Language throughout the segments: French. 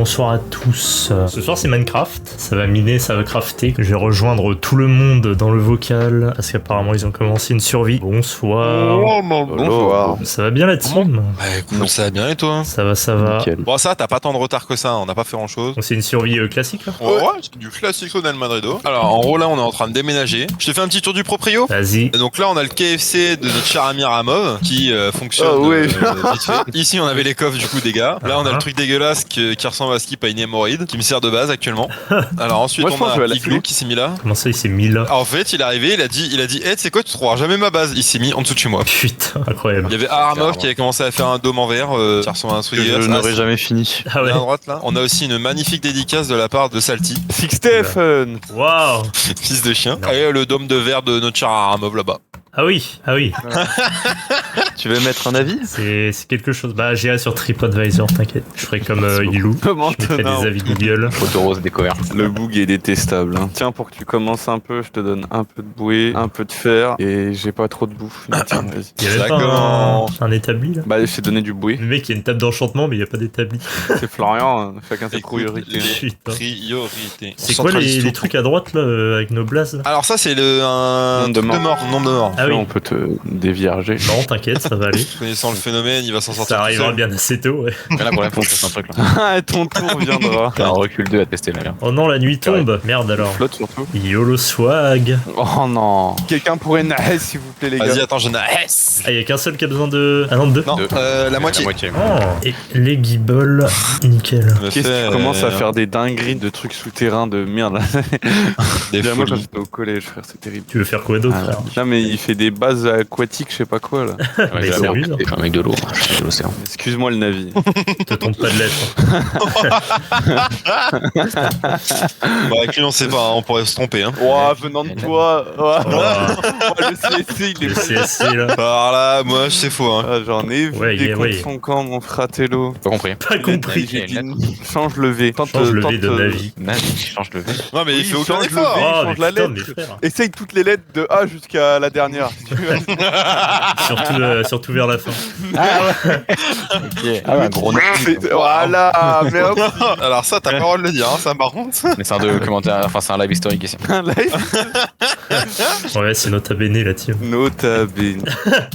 Bonsoir à tous. Ce soir c'est Minecraft. Ça va miner, ça va crafter. Je vais rejoindre tout le monde dans le vocal parce qu'apparemment ils ont commencé une survie. Bonsoir. Bonsoir. Ça va bien la team? Ouais, écoute, ça va bien et toi? Ça va, ça va. Nickel. Bon, ça, t'as pas tant de retard que ça, on n'a pas fait grand chose. Donc c'est une survie classique là? Ouais, c'est du classique Ronald Madrido. Alors, en gros, là, on est en train de déménager. Je te fais un petit tour du proprio. Vas-y. Et donc là, on a le KFC de notre cher ami Ramov qui fonctionne Ah oui. vite fait. Ici, on avait les coffres du coup des gars. Là, on a le truc dégueulasse qui ressemble à Skip à une hémorroïde qui me sert de base actuellement. Alors ensuite, Moi, je pense que je on vais a la Igloo filer. qui s'est mis là. Comment ça il s'est mis là? En fait, il est arrivé, il a dit, hey, tu sais quoi, tu trouveras jamais ma base. Il s'est mis en dessous de chez moi. Putain, incroyable. Il y avait Aramov qui avait commencé à faire un dôme en verre qui ressemble à un truc Que je dégueulasse. n'aurais jamais fini. Ah ouais. À droite là. On a aussi une magnifique dédicace de la part de Salty, Six Stephen. Waouh. fils de chien. Non. Et le dôme de verre de notre cher Aramov là-bas. Ah oui, ah oui. Tu veux mettre un avis? C'est quelque chose. Bah j'irai sur TripAdvisor, t'inquiète. Je ferai comme Ilou. Comment Je mettrai des avis Google. Photo rose découverte. Le bug est détestable. Hein. Tiens, pour que tu commences un peu, je te donne un peu de bouée, un peu de fer, et j'ai pas trop de bouffe. Mais tiens, vas-y. Il y avait Ça pas commence. un établi là? Bah, je t'ai donné du bouée. Le mec il y a une table d'enchantement mais il y a pas d'établi. C'est Florian, hein. Chacun ses Écoute, priorités. Putain. Priorité. C'est On quoi centralise les tout. trucs à droite là avec nos blazes là? Alors ça c'est un Nombre de truc de mort, nombre de morts. Ah oui. On peut te dévierger. Non t'inquiète ça va aller. Connaissant le phénomène, il va s'en sortir. Ça tout arrivera seul. bien assez tôt ouais. Mais là, pour l'instant, c'est un truc là. Ah, ton tour viendra. T'as un recul 2 à tester là. Oh non la nuit tombe. Merde alors. Flotte surtout. YOLO swag. Oh non. Quelqu'un pourrait nager, s'il vous plaît, les Vas-y, gars. attends, j'en ai. Yes. Ah y a qu'un seul qui a besoin de... Ah non deux. Non, la moitié. Oh. Et les guibolles. Nickel. Qu'est-ce que tu commences à faire des dingueries de trucs souterrains de merde là? des Moi, quand folies. j'étais au collège, frère, c'est terrible. Tu veux faire quoi d'autre frère? Non, mais il fait des bases aquatiques, je sais pas quoi là. Mais Je c'est amusant. suis un mec de l'eau, je suis de l'océan. Excuse-moi le navi. Te trompe pas de lettres. Bah, avec lui, on sait pas, hein, on pourrait se tromper. Hein. Ouah, venant de toi. Ouah. Oh, Le CSC, il est le pas. CSC là. Alors là, moi, je sais faux. Hein. Ah, j'en ai vu Ouais, des yeah, comptes ouais. son camp, mon fratello. Pas compris. Pas compris. J'ai dit, change le V. Tente, Change le V de tente, Navi. Navi, change le V. Non, mais Oui, il fait aucun change le effort. V. Oh change mais la putain lettre. mes frères. Essaye toutes les lettres de A jusqu'à la dernière. Surtout vers la fin. Ah ouais, un gros Voilà, merde. Alors ça, t'as pas le droit de le dire, hein, ça par contre. Mais c'est un documentaire, enfin c'est un live historique ici. Un live Ouais c'est Nota Bene la team. Nota bene.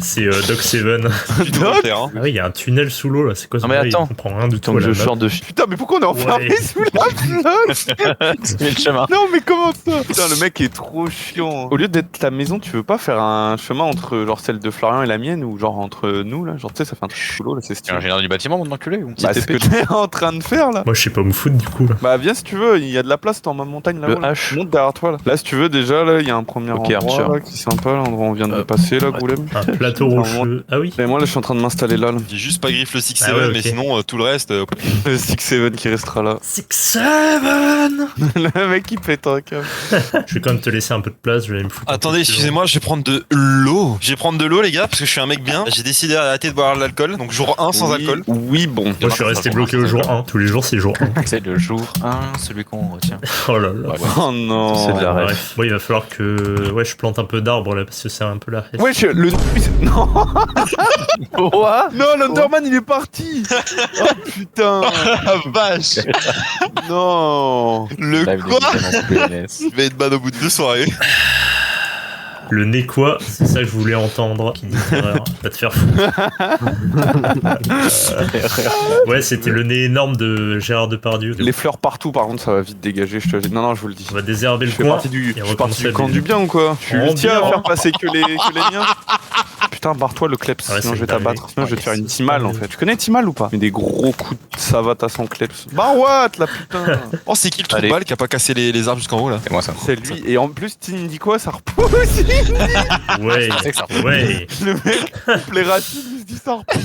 C'est Doc Seven. Du documentaire, hein. Ah oui il y a un tunnel sous l'eau là. C'est quoi ce Non, mais bruit? attends. On comprend rien du tout. Tant que à la je map. sors de... Putain, mais pourquoi on est enfermé Ouais. sous la flotte? C'est le chemin. Non, mais comment ça? Putain, le mec est trop chiant. Au lieu d'être ta maison, tu veux pas faire un chemin entre genre celle de Florian et la mienne ou genre entre nous là? Genre tu sais, ça fait un truc boulot là, c'est Tu es stylé. ingénieur du bâtiment, mon enculé ou Bah, c'est ce que t'es en train de faire là. Moi je sais pas où me foutre du coup là. Bah, viens si tu veux, il y a de la place dans ma montagne là-haut. Le là. H. Monte derrière toi là. Là, si tu veux, déjà là, il y a un premier Ok, endroit Arthur. là, qui est sympa, l'endroit où on vient de passer là, Goulem. Un plateau rocheux. Ah oui. Et moi là, je suis en train de m'installer là. J'ai juste pas griffe le 6-7, Ah ouais, mais ok. sinon, tout le reste. Le 6-7 qui restera là. 6-7. Le mec il pète un câble. Je vais quand même te laisser un peu de place. Je vais me foutre. un Attendez, peu plus excusez-moi, je vais prendre de l'eau. Je vais prendre de l'eau, les gars, parce que je suis un mec bien. J'ai décidé d'arrêter de boire de l'alcool, donc jour 1 sans Oui, alcool. Oui, bon. loin. Moi je suis resté bloqué au jour 1. Tous les jours c'est jour 1. C'est le jour 1, celui qu'on retient. Oh là là. Ouais, Oh non. C'est de la rêve. Bref. Bon il va falloir que je plante un peu d'arbres là parce que c'est un peu la reste. Ouais, le. Non. Quoi? Non, l'Underman il est parti. Oh putain. Ah vache. Non. Le Live quoi de PNS. Je vais être bad au bout de 2 soirées. Le nez quoi? C'est ça que je voulais entendre. Qui dit erreur. Va te faire foutre. Ouais c'était le nez énorme de Gérard Depardieu. Les fleurs partout, par contre, ça va vite dégager. Je te... Non, je vous le dis. On va désherber le Je fais coin. partie du, et je fais partie du recommencer à camp du bien ou quoi? Je suis Oh, le tien à bien. faire passer que les miens. Putain, barre-toi le kleps, Ouais, sinon c'est je vais dingue. t'abattre. Sinon je vais te faire une timale en dingue. fait. Tu connais Timal ou pas? Mais des gros coups de savate à son kleps. Bah what la putain. Oh, c'est qui le trou de Allez. balle qui a pas cassé les arbres jusqu'en haut là? C'est moi ça. C'est lui. Et en plus, tu me dis quoi? Ça repousse. Ouais, C'est que ça. ouais. Le mec, les racines, il se dit ça repousse.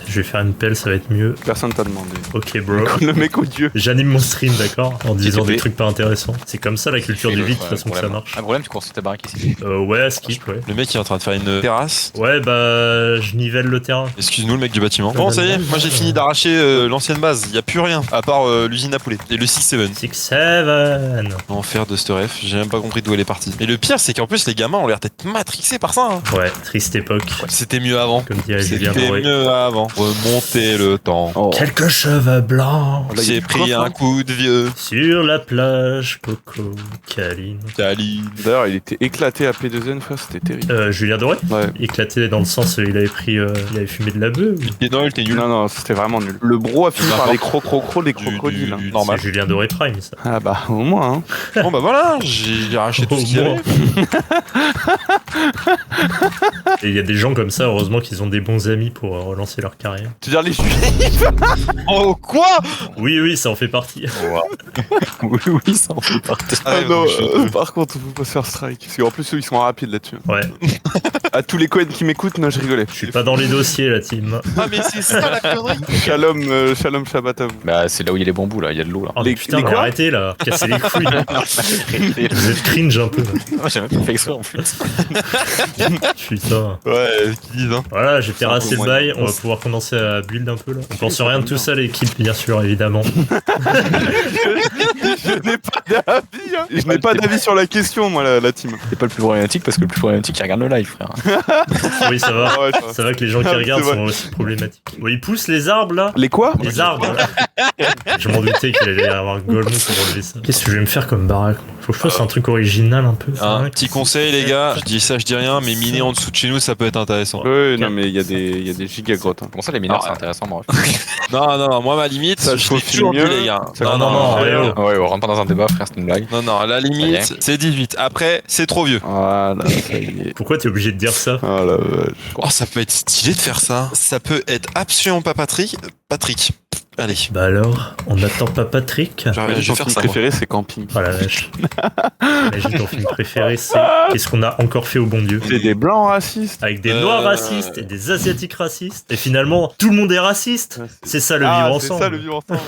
Je vais faire une pelle, ça va être mieux. Personne t'a demandé. Ok, bro. Le mec odieux. J'anime mon stream, d'accord? En disant TTP. des trucs pas intéressants. C'est comme ça la culture du vide, de toute façon que ça marche. Un problème, tu cours sur ta baraque ici. Ouais, skip, ouais. Le mec il est en train de faire une terrasse. Ouais, bah, je nivelle le terrain. Excuse-nous le mec du bâtiment. Bon, ça y est, moi j'ai fini d'arracher l'ancienne base. Y a plus rien à part l'usine à poulet et le 6-7. 6-7. Enfer de ce ref, j'ai même pas compris d'où elle est partie. Et le pire, c'est qu'en plus les gamins ont l'air d'être matrixés par ça. Hein. Ouais, triste époque. C'était mieux avant. Comme dit dirait Julien C'était Doré. mieux avant. Remonter le temps. Oh. Quelques cheveux blancs Là, il y a J'ai du pris coffre, un hein. coup de vieux. sur la plage, Coco, Caline. Cali. D'ailleurs, il était éclaté à P2N, frère, c'était terrible. Julien Doré Ouais. éclaté dans le sens il avait pris, il avait fumé de la bœuf. Et non, il était nul. Non, c'était vraiment nul. Le bro a fini par les crocro des crocodiles. hein. Normal. C'est Julien Doré Prime ça. Ah bah, au moins, hein. Bon bah voilà, j'ai racheté tout ce qu'il y avait. Et il y a des gens comme ça, heureusement qu'ils ont des bons amis pour relancer leur carrière. Tu veux dire les juifs? Oh quoi? Oui, ça en fait partie. Oui, ça en fait partie. Ah non, par contre, faut pas se faire strike. Parce qu'en plus, eux, ils sont rapides là-dessus. Ouais, À tous les Cohen qui m'écoutent, non, je rigolais. je suis pas dans les dossiers la team. Ah mais c'est ça la connerie. Shalom Shabbat à vous. Bah, c'est là où il y a les bambous, là. Il y a de l'eau, là. Oh Les- putain, les mais quoi arrêtez là, cassez les couilles. Vous êtes cringe un peu. Moi, j'ai même pas fait exprès en plus. Putain. Ouais, qui disent hein. Voilà, j'ai terrassé un peu le bail, on va pouvoir commencer à build un peu là. On pense rien de tout ça l'équipe, bien sûr, évidemment. Je n'ai pas d'avis, hein. Je n'ai pas d'avis sur la question, moi, la team. C'est pas le plus problématique parce que le plus problématique, il regarde le live, frère. Oui, ça va. Ah ouais, ça va. Ça va que les gens qui Ah, regardent c'est sont vrai. aussi problématiques. Bon, ils poussent les arbres là. Les quoi? Les arbres. Je m'en doutais qu'il allait y avoir Golemon pour relever ça. Qu'est-ce que je vais me faire comme baraque? Faut que je fasse un truc original un peu. Un petit conseil les gars, je dis ça, je dis rien, mais miner en dessous de chez nous ça peut être intéressant. Ouais, non, mais il y a des gigagrottes. Hein. Comment ça, les mineurs, Ah, c'est intéressant, moi. Non, moi ma limite, Ça, je je l'ai faufile toujours dit mieux. les gars. Ça, non, ouais, ouais, Ouais, on rentre pas dans un débat, frère, c'est une blague. Non, la Ça y limite est. c'est 18. Après, c'est trop vieux. Voilà, ça y est. Pourquoi t'es obligé de dire ça? Oh la vache. Oh, ça peut être stylé de faire ça. Ça peut être absolument pas Patrick. Allez. Bah alors, on n'attend pas Patrick. Je vais Mon faire film ça. moi. préféré, c'est Camping. Oh la vache. Imagine ton film préféré, c'est qu'est-ce qu'on a encore fait au bon Dieu? C'est des blancs racistes. Avec des noirs racistes et des asiatiques racistes. Et finalement, tout le monde est raciste. C'est ça le vivre C'est ensemble. ça le vivre ensemble.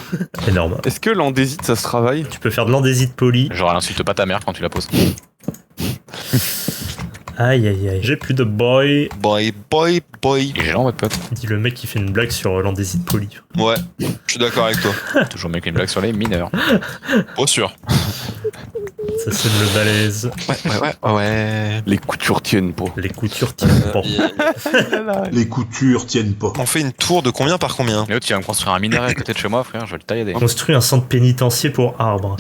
Énorme. Est-ce que l'andésite, ça se travaille? Tu peux faire de l'andésite poli. Genre, elle insulte pas ta mère quand tu la poses. Aïe aïe aïe. J'ai plus de boy. Boy. Il est gênant, votre pote. Dit le mec qui fait une blague sur l'andésite poli. Ouais, je suis d'accord avec toi. Toujours mieux qu'une blague sur les mineurs. Pas sûr. Ça sonne le balèze. Ouais. Les coutures tiennent pas. Les coutures tiennent pas. Les coutures tiennent pas. On fait une tour de combien par combien? Mais l'autre, il va me construire un minaret à côté de chez moi, frère, je vais le tailler. Construit un centre pénitentiaire pour arbres.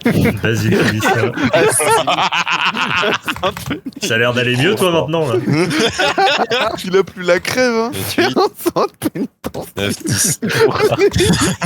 Vas-y, fais ça. Ça a l'air d'aller mieux, toi, maintenant, là. Il a plus la crève, hein. 28, Enceinte 9, 10.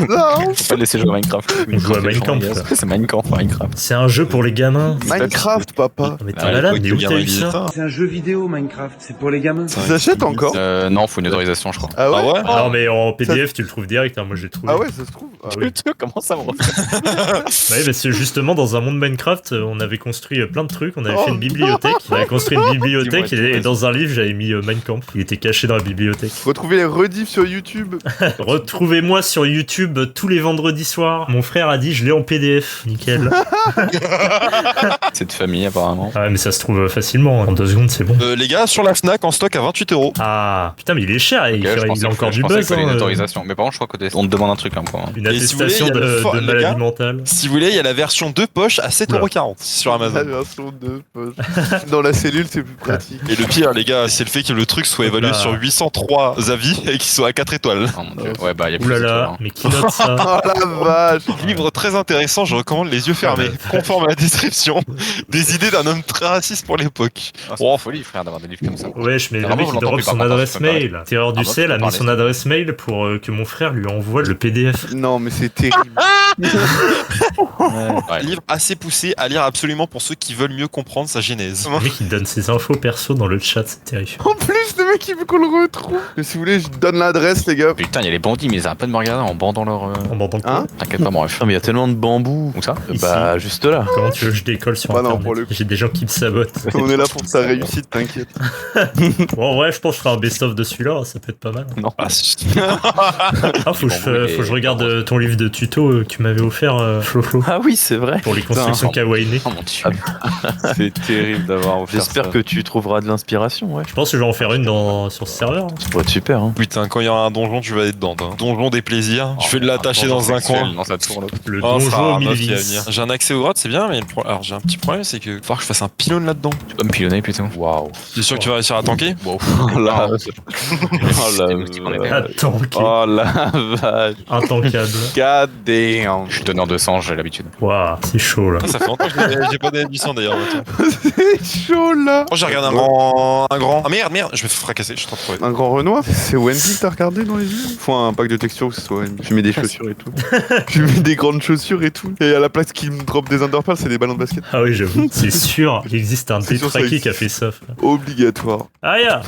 Non. Faut pas le laisser jouer à Minecraft. On joue à Minecraft, là. C'est Minecraft. C'est un jeu pour les gamins. Minecraft, papa. Non, mais t'es Ah, malade, quoi mais que où bien t'as eu révisé ça? C'est un jeu vidéo Minecraft, c'est pour les gamins. Ils achètent encore? Non, faut une autorisation, je crois. Ah ouais? Ah ouais? Non, mais en PDF, tu le trouves direct, hein, moi je l'ai trouvé. Ah ouais, ça se trouve. Ah oui. Comment ça, moi Ouais, parce que justement, dans un monde Minecraft, on avait construit plein de trucs, on avait fait une bibliothèque. On avait construit une bibliothèque et dans un livre, j'avais mis Mein Kampf. Il était caché dans la bibliothèque. Retrouvez les rediffs sur YouTube. Retrouvez-moi sur YouTube tous les vendredis soirs. Mon frère a dit, je l'ai en PDF. Nickel. C'est de famille, apparemment. Ah, mais ça se trouve facilement. En 2 secondes, c'est bon. Les gars, sur la Fnac en stock à 28 €. Ah, putain, mais il est cher et Ok, il a encore du buzz. Une Hein, autorisation. Mais par contre, je crois qu'on te demande un truc, hein, pour... Une Et si vous voulez, attestation il y a le de les maladie gars. mentale. Si vous voulez, il y a la version 2 poches à 7,40 € sur La Amazon. version 2. Dans la cellule, c'est plus pratique. Et le pire, les gars, c'est le fait que le truc soit évalué Oula. sur 803 avis et qu'il soit à 4 étoiles. Oh mon dieu. Ouais, bah, il y a plus Ouh là d'étoiles, là, hein. mais qui note ça? Oh la vache. Livre très intéressant, je recommande les yeux fermés, conforme à la description. Des idées d'un homme très raciste pour l'époque. Ah, c'est une folie, frère, d'avoir des livres comme ça. Wesh, mais le Vraiment, mec on il l'entend drop plus, par son contre, adresse je peux pas mail. Terreur du Ah, bah, ciel tu a peux mis parler. son adresse mail pour que mon frère lui envoie le PDF. Non, mais c'est terrible. Un livre assez poussé à lire absolument pour ceux qui veulent mieux comprendre sa genèse. Le mec il donne ses infos perso dans le chat, c'est terrifiant. En plus, le mec, il veut qu'on le retrouve. Mais si vous voulez, je donne l'adresse, les gars. Putain, il y a les bandits, mais ils arrêtent pas de me regarder en bandant leur. En bandant quoi? Hein? T'inquiète pas, mon ref. Non, mais il y a tellement de bambou. Où ça Ici. Bah, juste là. Comment tu veux que je décolle sur Bah non, internet? pour le coup. J'ai des gens qui me sabotent. On est là pour ta réussite, t'inquiète. Bon, en vrai, je pense que je ferai un best-of de celui-là, ça peut être pas mal. Ah, c'est- Ah, faut que Bon, faut que je regarde ton livre de tuto que tu m'avais offert, Flo, Ah oui, c'est vrai. pour les constructions Putain. kawaii. Oh mon dieu. C'est terrible d'avoir offert J'espère ça. que tu trouveras de l'inspiration, ouais. Je pense que je vais en faire une sur ce serveur. Ça pourrait être super, hein. Putain, quand il y aura un donjon, tu vas aller dedans. Toi. Donjon des plaisirs. Je vais l'attacher dans un coin. Dans sa tour, là. Le Oh, ça sera donjon un aux mille meuf qui va vices. venir. J'ai un accès aux grottes, c'est bien, mais alors j'ai un petit problème, c'est que il va falloir que je fasse un pylône là-dedans. Tu peux me pilonner plutôt. Waouh. T'es sûr que tu vas réussir à tanker? Wow. Oh la Des moustiques en été. Attends, ok. Oh la vache. Intankable. God damn. Je suis donneur de sang, j'ai l'habitude. Waouh, c'est chaud là. Ah, ça fait longtemps que j'ai pas d'émission d'ailleurs. C'est chaud là. Oh, j'ai regardé un grand. Ah merde, je me fais fracasser, je suis en train de trouver. Un grand Renoir. C'est Wendy que t'as regardé dans les yeux. Faut un pack de texture que ce soit Wendy. Je mets des chaussures et tout. Je mets des grandes chaussures et tout. Et à la place qu'il me drop des underpearls, c'est des ballons de basket. Ah oui, j'avoue. C'est sûr, il existe un C'est sûr, ça détraqué existe. qui a fait ça. Frère. Obligatoire. Ah ya,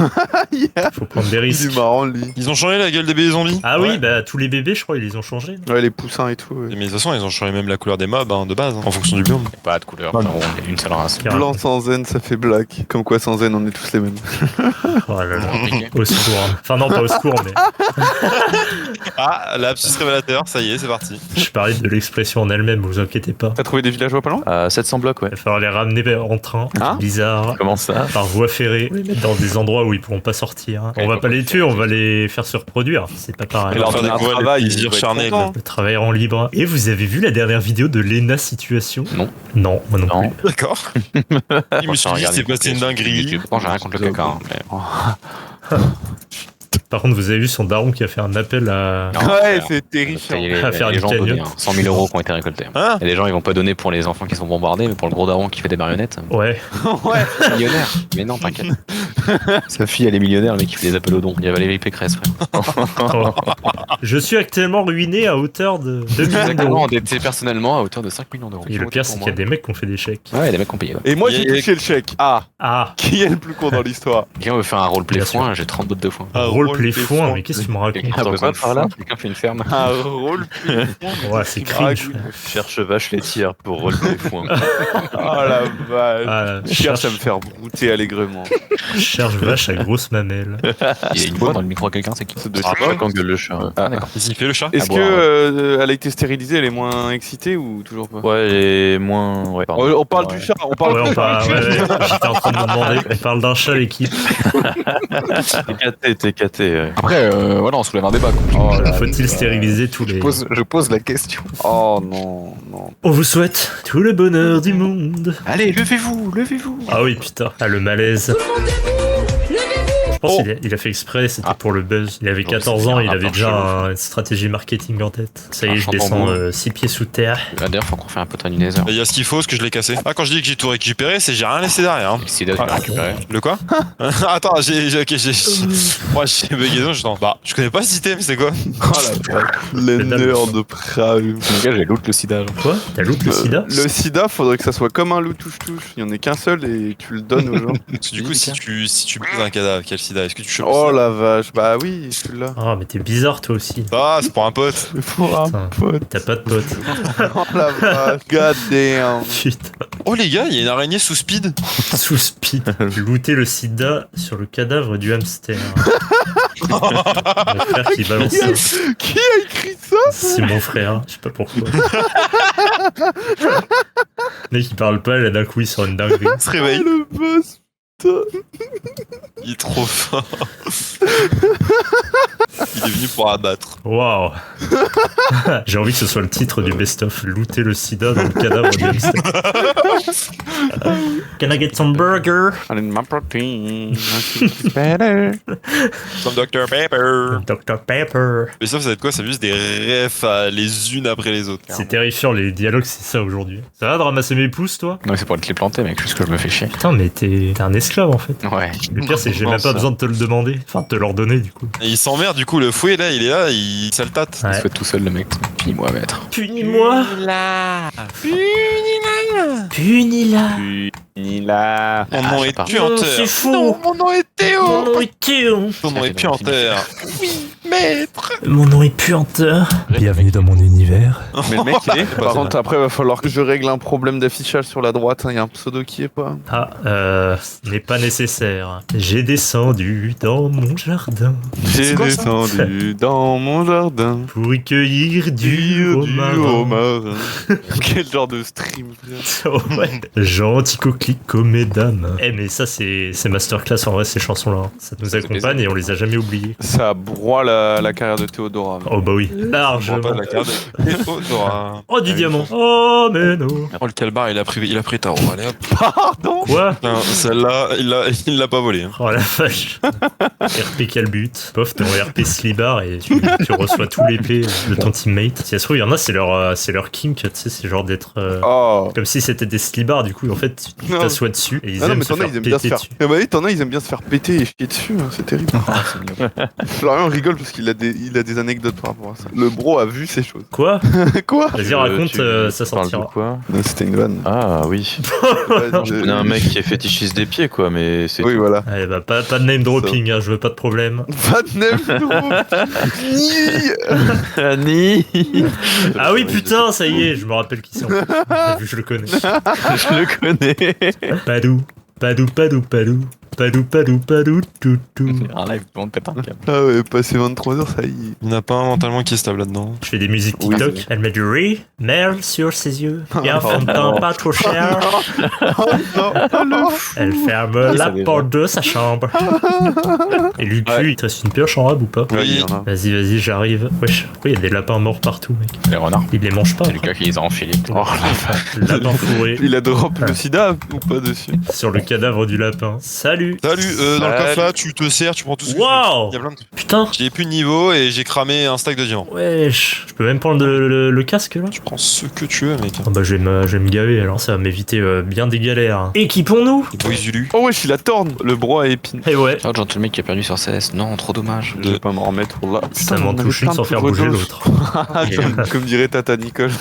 Yeah. faut prendre des Il risques. est marrant lui. Ils ont changé la gueule des bébés zombies? Ah oui, Ouais. bah tous les bébés, je crois, ils les ont changés. Ouais, les poussins et tout. Ouais. Mais de toute façon, ils ont changé même la couleur des mobs de base, en fonction du biome. Pas de couleur, frérot, on est une seule race. Blanc sans zen, ça fait black. Comme quoi sans zen, on est tous les mêmes. Oh là là. Compliqué. Au secours. Enfin non, pas au secours, mais Ah, lapsus révélateur, ça y est, c'est parti. je parlais de l'expression en elle-même, vous inquiétez pas. T'as trouvé des villageois pas loin? 700 blocs, ouais. Il va falloir les ramener en train. Hein Bizarre. Comment ça? Par voie ferrée. Les mettre dans des endroits où ils pourront pas sortir. On va pas les tuer, on va les faire se reproduire. C'est pas pareil. Et leur faire donner un découvrir les travail, plaisirs ils doivent être charnels. contents. Le travail en libre. Et vous avez vu la dernière vidéo de Lena Situation? Non. Non, moi non, Non. plus. D'accord. Je me suis dit, c'est passé une dinguerie. Bon, j'ai rien contre le caca. Hein, mais... Par contre, vous avez vu son daron qui a fait un appel à... Non, Ouais, frère. c'est terrifiant. Il y a À faire les une gens donnent cagnotte. 100 000 euros qui ont été récoltés. Hein? Et les gens, ils vont pas donner pour les enfants qui sont bombardés, mais pour le gros daron qui fait des marionnettes. Ouais. Ouais. Millionnaire. Mais non, t'inquiète. Sa fille, elle est millionnaire, le mec qui fait des appels aux dons. Il y avait les Pécresse, frère. Oh. Je suis actuellement ruiné à hauteur de 2 millions Exactement, d'euros. endetté personnellement à hauteur de 5 millions d'euros. Et le pire, c'est qu'il y a des mecs qui ont fait des chèques. Ouais, il y a des mecs qui ont payé. Ouais. Et moi, j'ai Il y a- touché le chèque. Ah, Ah, qui est le plus con dans l'histoire? Quelqu'un veut faire un roleplay Bien sûr. foin, j'ai 30 bottes de foin. Ah, roleplay roleplay foin, foin. mais qu'est-ce que tu me racontes? Quelqu'un a quoi besoin de par là foin, quelqu'un fait une ferme. Un rôle. Ouais, c'est cringe. frère. Cherche vache laitière pour relever foin. Oh la vache. Ah, Je cherche à me faire brouter allègrement. cherche vache à grosse mamelle. Il y a une voix dans le micro à quelqu'un, c'est qui C'est pas quand gueule le chat. Ah, d'accord. Vas-y, fais le chat. Est-ce boire, que elle a été stérilisée, elle est moins excitée ou toujours pas? Ouais, et moins. Ouais, pardon. On parle du chat, on parle Ouais, du on chat. parle, ouais, j'étais en train de me demander. On parle d'un chat, l'équipe. T'es caté, ouais. Après, voilà, on soulève un débat. Quoi. Oh là Faut-il là. stériliser tous les... Je pose la question. Oh non, non. On vous souhaite tout le bonheur du monde. Allez, levez-vous, levez-vous. Ah oui, putain. Ah, le malaise. Je pense qu'il a fait exprès, c'était pour le buzz. Il avait Donc, 14 ça ans, fait il un avait rapport déjà chelou. une stratégie marketing en tête. Ça y Un est, je champ descends bambou. 6 pieds sous terre. D'ailleurs, faut qu'on fasse un peu de Nether. Il y a ce qu'il faut, ce que je l'ai cassé. Ah, quand je dis que j'ai tout récupéré, c'est j'ai rien laissé derrière. Hein. C'est là, tu l'as récupéré. Le quoi? Attends, moi, j'ai bugué, donc je t'en. Bah, je connais pas ce système, c'est quoi? Oh la vache. L'honneur de Prime. Le gars, j'ai loot le sida. genre. Quoi? T'as loot le sida? Le sida, faudrait que ça soit comme un loup touche-touche. Il y en a qu'un seul et tu le donnes aux gens. Parce que du coup, si tu baises un cadavre, quel sida? Est-ce que tu chopes Oh ça? la vache, bah oui, celui-là. Ah, mais t'es bizarre toi aussi. Ah, c'est pour un pote. Pour un Putain, pote. t'as pas de pote. Oh la vache. God damn. Putain. Oh les gars, il y a une araignée sous speed. Sous speed. Looter le sida sur le cadavre du hamster. Mon frère qui balance ça. Qui a écrit ça? C'est mon frère, je sais pas pourquoi. Le mec il parle pas, là d'un coup il sort une dinguerie. Il se réveille. Le boss. Il est trop fort. Il est venu pour abattre. Waouh. J'ai envie que ce soit le titre du best-of. Looter le sida dans le cadavre du hamster. Can I get some burger? I need my protein. It's better. Comme Dr Pepper. Dr Pepper. Mais ça va être quoi? Ça va juste des refs les unes après les autres. C'est terrifiant, les dialogues c'est ça aujourd'hui. Ça va de ramasser mes pouces toi? Non, c'est pour te les planter, mec, juste que je me fais chier. Putain mais t'es un esclave en fait. Ouais. Le pire c'est que j'ai Comment même pas ça besoin de te le demander. Enfin de te l'ordonner du coup. Et il s'emmerde du coup, le fouet là, il est là, il saltate. Il Ouais. se fait tout seul, le mec. Punis-moi, maître. Punis-moi. Punis-la. Punis là. Mon nom est pardon. puanteur. C'est faux. Mon nom est Théo. Mon nom est Théo. Ton nom est puanteur. Maître. Mon nom est Puanteur. Bienvenue dans mon univers. Mais le mec il est. Par contre, après, va falloir que je règle un problème d'affichage sur la droite. Il y a un pseudo qui est pas. Ah, ce n'est pas nécessaire. J'ai descendu dans mon jardin J'ai descendu dans mon jardin. pour y cueillir du romarin. romarin. Quel genre de stream, frère. Oh, ouais. Gentil coquelicot, mesdames. Eh, mais ça, c'est masterclass en vrai, ces chansons-là. Ça nous accompagne et on les a jamais oubliées. Ça broie la carrière de Théodora. Oh, bah oui, Je vois largement. pas la carte. Théodora. Oh, du diamant. Oh, mais non. Oh, le calbar, il a pris Taro. Allez hop. Pardon. Quoi? Non, celle-là, il l'a pas volé. Hein. Oh la vache. RP quel but. Pof, t'es en RP Slibar et tu reçois tout l'épée de ton teammate. Si ça se trouve, il y en a, c'est leur kink, tu sais, c'est genre d'être... Oh. Comme si c'était des Slibar, du coup, en fait, tu Non. t'assois dessus et ils Ah non, aiment mais se t'en as, faire ils aiment bien se péter faire. dessus. Eh bah oui, t'en as, ils aiment bien se faire péter et chier dessus, hein, c'est terrible. Florian rigole parce qu'il a des anecdotes par rapport à ça. Le bro a vu ces choses. Quoi? Quoi? Vas-y, raconte, ça Parle de sortira. quoi? Non, c'était une vanne. Ah oui. Je connais un mec qui est fétichiste des pieds, quoi, mais c'est. Oui, voilà. Allez, bah, pas de name dropping, hein, je veux pas de problème. Pas de neuf Annie. Ah oui, putain, ça y est, je me rappelle qui c'est. Vu que je le connais. Je le connais. Padou, padou, padou, padou. Padou, padou, padou, tout, tout. Un live, tout le monde pète un câble. Ah ouais, passé 23h, ça y est. Il n'y en a pas un mentalement qui est stable là-dedans. Je fais des musiques Oui, TikTok. c'est vrai. Elle met du riz, merle sur ses yeux. Et un fond de teint pas trop cher. Elle ferme la ça déjà. porte de sa chambre. Et lui, il te reste une pioche en rab ou pas? Ouais, il y en a. Vas-y, j'arrive. Wesh, pourquoi il y a des lapins morts partout, mec? Les renards. Il les mange pas. C'est Lucas qui les a enfilés. Oh la Lapin fourré Il a drop le sida ou pas dessus? sur le cadavre du lapin. Salut. Salut, dans le Salut. coffre là, tu te sers, tu prends tout ce que Waouh. tu veux. Il y a plein de trucs. Putain. J'ai plus de niveau et j'ai cramé un stack de diamants. Wesh. Je peux même prendre le casque là? Tu prends ce que tu veux, mec. Ah bah je vais me gaver alors, ça va m'éviter bien des galères. Équipons-nous. Les boys Zulu. Oh wesh, il a torn le bro à épine. Et ouais. Oh, Gentleman qui a perdu sur CS. Non, trop dommage. Je vais pas m'en remettre là. Ça Putain, m'en on avait touche une plein de sans faire pauvres bouger gauches. l'autre. comme dirait Tata Nicole.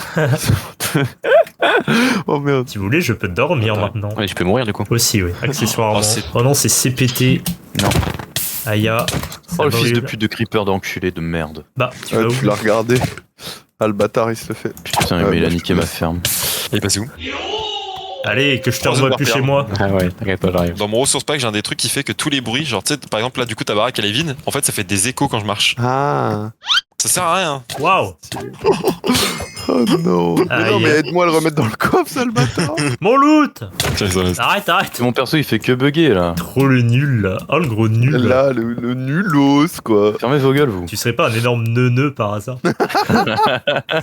Oh merde. Si vous voulez, je peux dormir maintenant. Ouais, tu peux mourir du coup. Aussi, oui, accessoirement. Oh, c'est- Oh non, c'est CPT. Non. Aïe. Oh le fils de brûle. pute de creeper d'enculé de merde. Bah, tu Ouais, vas où? tu l'as regardé. Ah le bâtard il se le fait. Putain, mais il a niqué ma ferme. Il est passé où? Allez, que je te 3 revois heures plus par chez terre. moi. Ah ouais, t'inquiète pas, j'arrive. Dans mon ressource pack, j'ai un des trucs qui fait que tous les bruits, genre, tu sais, par exemple, là, du coup, ta baraque, elle est vide. En fait, ça fait des échos quand je marche. Ah. Ça sert à rien. Waouh. Oh non. Mais non Aïe. mais aide-moi à le remettre dans le coffre ça le bâtard. Mon loot. Tiens, ça reste. Arrête. Mon perso il fait que bugger là. Trop le nul, là. Oh, le gros nul. Là le nulos quoi. Fermez vos gueules vous. Tu serais pas un énorme neuneu par hasard?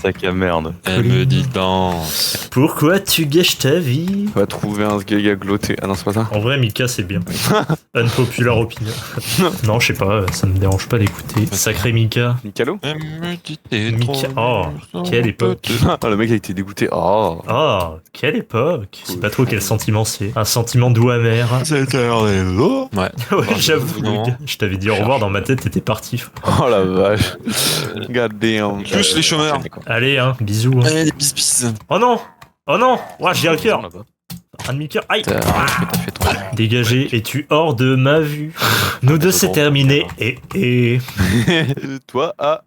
Sac à merde. Elle me dit danse. Pourquoi tu gâches ta vie? On va trouver un sgaga glotté. Ah non c'est pas ça. En vrai, Mika, c'est bien. Unpopular opinion. Non, je sais pas, ça me dérange pas d'écouter. Sacré Mika. Nicalo. Elle me dit t'es Mika. trop Oh, quelle époque. Ah le mec a été dégoûté. Oh. Oh, quelle époque. Je sais pas trop quel sentiment c'est. Un sentiment doux amer. C'était l'heure des os. Ouais. Ouais, j'avoue. non. Mika. Je t'avais dit au revoir dans ma tête, t'étais parti. Oh la vache. God damn. Tous les chômeurs. Allez, hein, bisous. Hein. Allez, des bis bis. Oh non. Oh non. Ouais, j'ai un cœur. Là-bas. Un demi-cœur. Aïe. Qu'est-ce que t'as fait toi? Dégagé, es-tu hors de ma vue? Nous deux, c'est terminé. Et. Toi ah.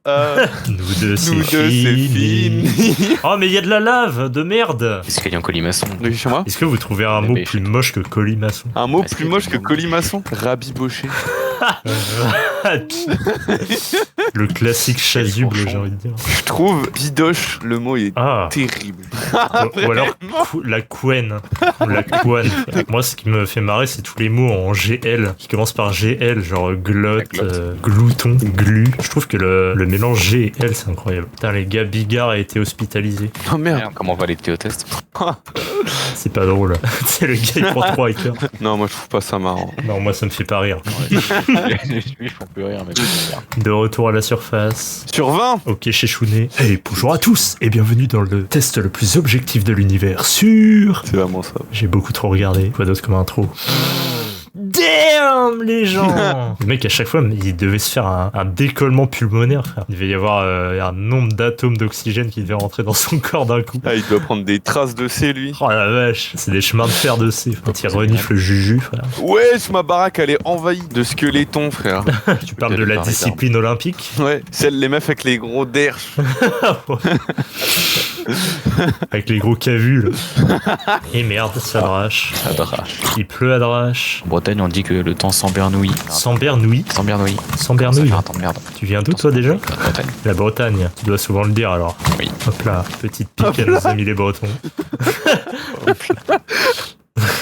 Nous deux, c'est Nous deux c'est fini. fini. Oh, mais il y a de la lave, de merde. Est-ce qu'il y a un colimaçon? De chez moi. Est-ce que vous trouvez un mot mais plus moche que colimaçon? Un mot Est-ce plus que moche tu que vois- colimaçon. Rabiboché. Le classique chasuble, j'ai envie de dire. Je trouve bidoche le mot est Ah, terrible. ou alors la couenne. Ou la couenne. Moi, ce qui me fait marrer, c'est tous les mots en GL, qui commencent par GL, genre glotte, La glotte. glouton, glu. Je trouve que le mélange G et L, c'est incroyable. Putain, les gars, Bigard a été hospitalisé. Oh merde. Merde, comment va les théotests? C'est pas drôle. C'est le gars, il prend 3 écarts. Non moi je trouve pas ça marrant. Non, moi, ça me fait pas rire. Les juifs font plus rire, mais De retour à la surface. Sur 20. Ok, chez Chounet. Et bonjour à tous, et bienvenue dans le test le plus objectif de l'univers sur... C'est vraiment ça. J'ai beaucoup trop regardé. Quoi d'autre comme intro? Damn, les gens. Le mec, à chaque fois, il devait se faire un décollement pulmonaire, frère. Il devait y avoir un nombre d'atomes d'oxygène qui devait rentrer dans son corps d'un coup. Ah, il doit prendre des traces de C, lui. Oh la vache, c'est des chemins de fer de C. Quand il renifle le juju, frère. Wesh, ma baraque, elle est envahie de squelettons, frère. Tu parles de la discipline olympique? Ouais, celle les meufs avec les gros derches. Avec les gros cavus, là. Et merde, ça drache. Ça drache. Il pleut à drache. En Bretagne, on dit que le temps s'embernouille. Sans bernouille. S'embernouille. Sans bernouille. Ça fait un temps de merde. Tu viens d'où, toi, déjà? La Bretagne. La Bretagne. Tu dois souvent le dire, alors. Oui. Hop là, petite pique à nos amis les Bretons.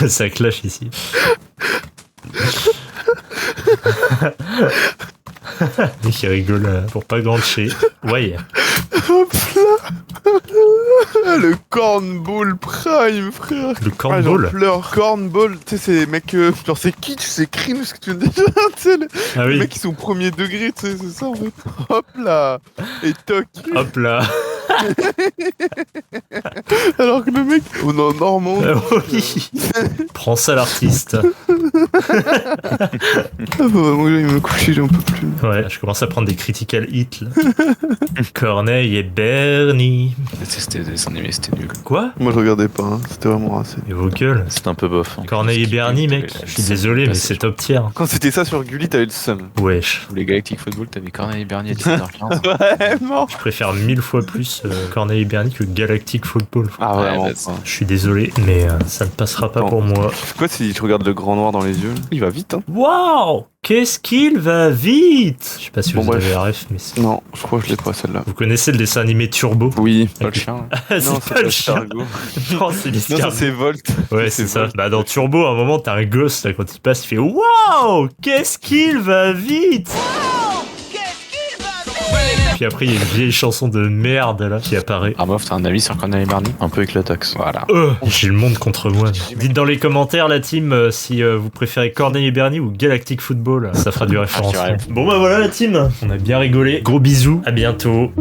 Ça clash ici. Mec qui rigole pour pas grancher. Ouais. Le cornball prime, frère. Le Ah, cornball. j'en pleure. Cornball, tu sais, c'est les mecs. Genre, c'est kitsch, c'est crime ce que tu viens de dire. Tu sais, Ah les oui. mecs qui sont au premier degré, tu sais, c'est ça en fait. Hop là. Et toc. Hop là. Alors que le mec, on est en Normandie. Ah oui. Prends ça, l'artiste. Ah bah, moi, il me coucher, j'en peux plus. Ouais, je commence à prendre des critical hits là. Corneille et Bernie. C'était des dessins animés, c'était nul. Quoi? Moi, je regardais pas, hein. C'était vraiment racé. Et vos gueules. C'est un peu bof. Hein. Corneille et Bernie, mec. Je suis désolé, mais c'est top tier. Quand c'était ça sur Gulli, t'avais le seum. Wesh. Tous les Galactic Football, t'avais Corneille et Bernie à 17h15. Vraiment. Je préfère 1000 fois plus Corneille et Bernie que Galactic Football. Ah, Ouais, vraiment. bah, quoi. Je suis désolé, mais ça ne passera pas Attends. pour moi. C'est quoi si je regarde le grand noir dans les yeux là? Il va vite, hein. Waouh! Qu'est-ce qu'il va vite! Je sais pas si Bon, vous bref. avez la ref, mais c'est... Non, je crois que je l'ai pas celle-là. Vous connaissez le dessin animé Turbo? Oui. Pas le chien. Ah, Non, c'est pas le chien. Escargot. Non, c'est Non, ça l'escargot. c'est Volt. Ouais, c'est ça. Volt. Bah, dans Turbo, à un moment, t'as un gosse, là, quand il passe, il fait Waouh! Qu'est-ce qu'il va vite! Puis après, il y a une vieille chanson de merde, là, qui apparaît. Armoff, t'as un avis sur Corneille et Bernie? Un peu avec la taxe. Voilà. J'ai le monde contre moi. Dites dans les commentaires, la team, si vous préférez Corneille et Bernie ou Galactic Football. Ça fera du référencement. ouais. Bon bah voilà la team, on a bien rigolé. Gros bisous, à bientôt.